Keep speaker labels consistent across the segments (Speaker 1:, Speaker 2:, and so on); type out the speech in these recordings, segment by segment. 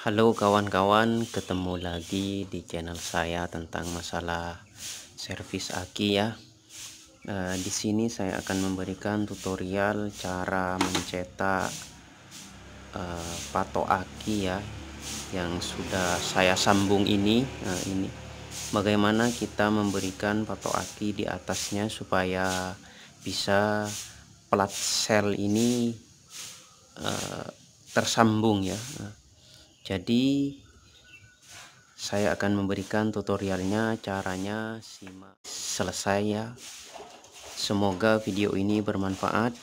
Speaker 1: Halo kawan-kawan, ketemu lagi di channel saya tentang masalah servis aki ya. Di sini saya akan memberikan tutorial cara mencetak patok aki ya, yang sudah saya sambung ini. Ini bagaimana kita memberikan patok aki di atasnya supaya bisa plat sel ini tersambung ya. Jadi saya akan memberikan tutorialnya, caranya simak selesai ya. Semoga video ini bermanfaat.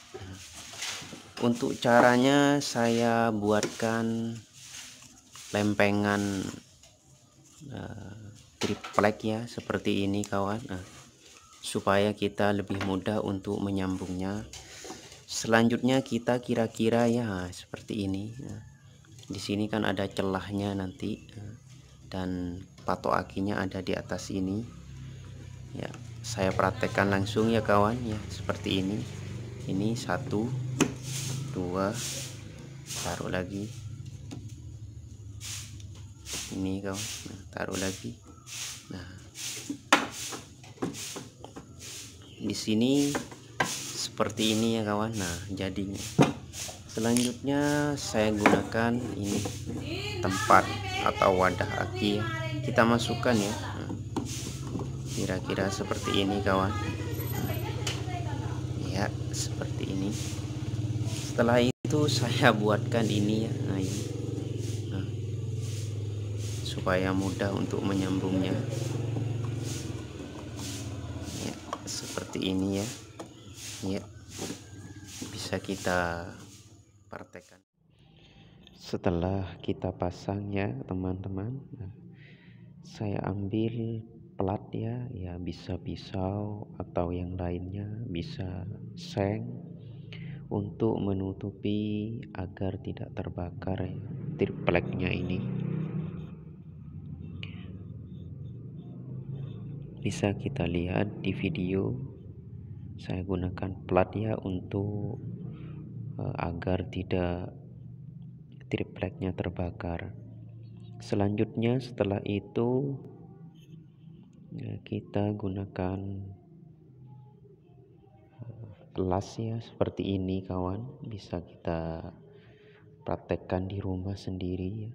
Speaker 1: Untuk caranya saya buatkan lempengan triplek ya, seperti ini kawan, supaya kita lebih mudah untuk menyambungnya. Selanjutnya kita kira-kira ya seperti ini. Di sini kan ada celahnya nanti, dan patok akinya ada di atas ini ya. Saya praktekkan langsung ya kawan ya, seperti ini 1 2, taruh lagi ini kawan, taruh lagi. Nah, di sini seperti ini ya kawan. Nah, jadinya selanjutnya saya gunakan ini tempat atau wadah aki ya. Kita masukkan ya, kira-kira seperti ini kawan ya, seperti ini. Setelah itu saya buatkan ini ya, ini supaya mudah untuk menyambungnya ya, seperti ini ya. Ya, bisa kita praktekkan. Setelah kita pasang ya teman-teman, saya ambil plat ya, bisa pisau atau yang lainnya, bisa seng, untuk menutupi agar tidak terbakar ya, tripleknya ini. Bisa kita lihat di video, saya gunakan plat ya untuk agar tidak tripleknya terbakar. Selanjutnya setelah itu ya, kita gunakan las ya, seperti ini kawan. Bisa kita praktekkan di rumah sendiri ya.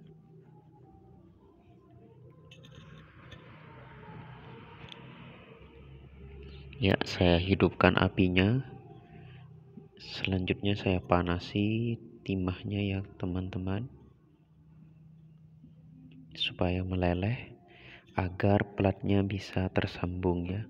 Speaker 1: Ya, saya hidupkan apinya. Selanjutnya saya panasi timahnya ya teman-teman, supaya meleleh agar platnya bisa tersambung ya.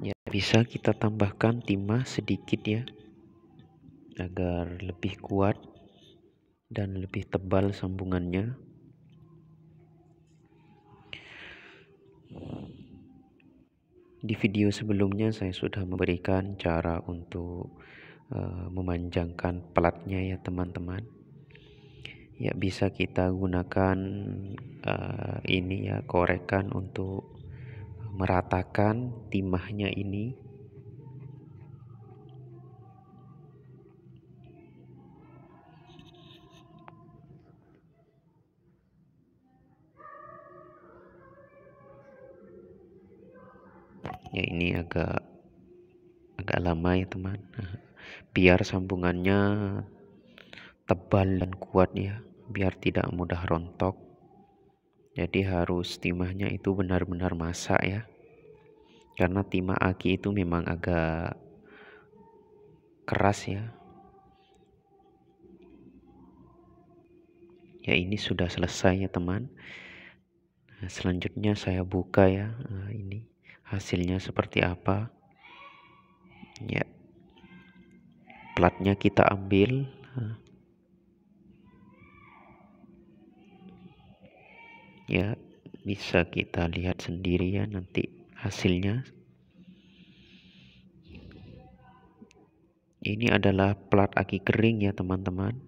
Speaker 1: Ya, bisa kita tambahkan timah sedikit ya, agar lebih kuat dan lebih tebal sambungannya. Di video sebelumnya saya sudah memberikan cara untuk memanjangkan platnya ya teman-teman. Ya, bisa kita gunakan ini ya, korekan untuk meratakan timahnya ini. Ya, ini agak lama ya teman, biar sambungannya tebal dan kuat ya, biar tidak mudah rontok. Jadi harus timahnya itu benar-benar masak ya, karena timah aki itu memang agak keras ya. Ya, ini sudah selesai ya teman. Nah, selanjutnya saya buka ya. Nah, ini hasilnya seperti apa ya. Platnya kita ambil. Ya, bisa kita lihat sendiri ya nanti hasilnya. Ini adalah plat aki kering ya teman-teman.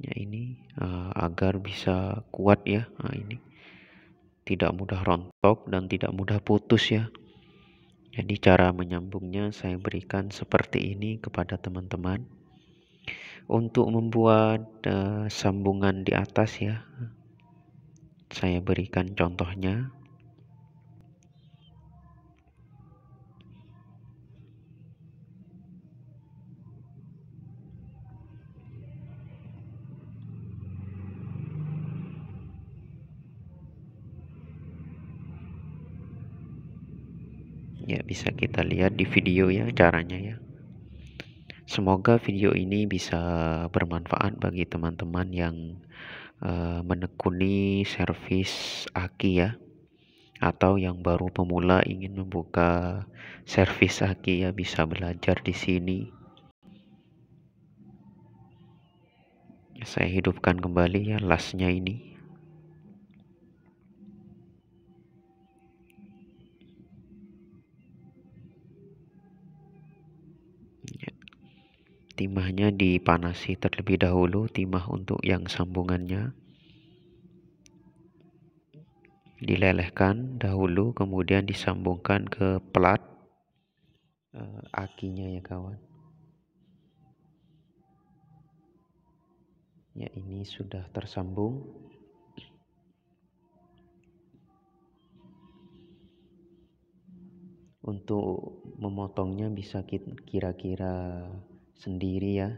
Speaker 1: Ya ini agar bisa kuat ya. Nah, ini tidak mudah rontok dan tidak mudah putus ya. Jadi cara menyambungnya saya berikan seperti ini kepada teman-teman. Untuk membuat sambungan di atas ya, saya berikan contohnya. Ya, bisa kita lihat di video ya caranya ya. Semoga video ini bisa bermanfaat bagi teman-teman yang menekuni servis aki ya, atau yang baru pemula ingin membuka servis aki ya, bisa belajar di sini. Saya hidupkan kembali ya lasnya ini. Ya. Timahnya dipanasi terlebih dahulu, timah untuk yang sambungannya dilelehkan dahulu, kemudian disambungkan ke plat akinya ya kawan. Ya, ini sudah tersambung. Untuk memotongnya bisa kira-kira sendiri ya.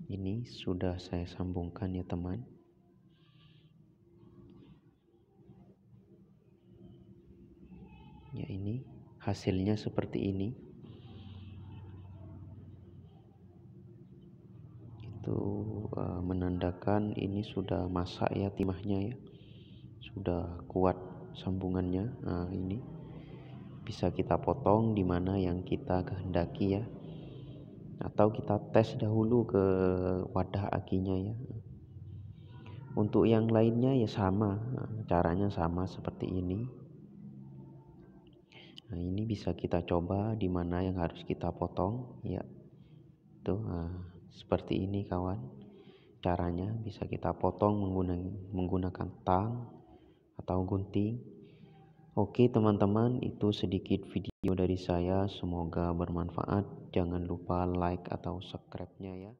Speaker 1: Ini sudah saya sambungkan ya teman. Ya, ini hasilnya seperti ini. Itu menandakan ini sudah masak ya timahnya ya. Sudah kuat sambungannya. Nah, ini bisa kita potong di mana yang kita kehendaki ya. Atau kita tes dahulu ke wadah akinya ya. Untuk yang lainnya ya sama, caranya sama seperti ini. Nah, ini bisa kita coba di mana yang harus kita potong ya. Tuh, seperti ini kawan. Caranya bisa kita potong menggunakan tang atau gunting. Oke teman-teman, itu sedikit video dari saya. Semoga bermanfaat. Jangan lupa like atau subscribe-nya ya.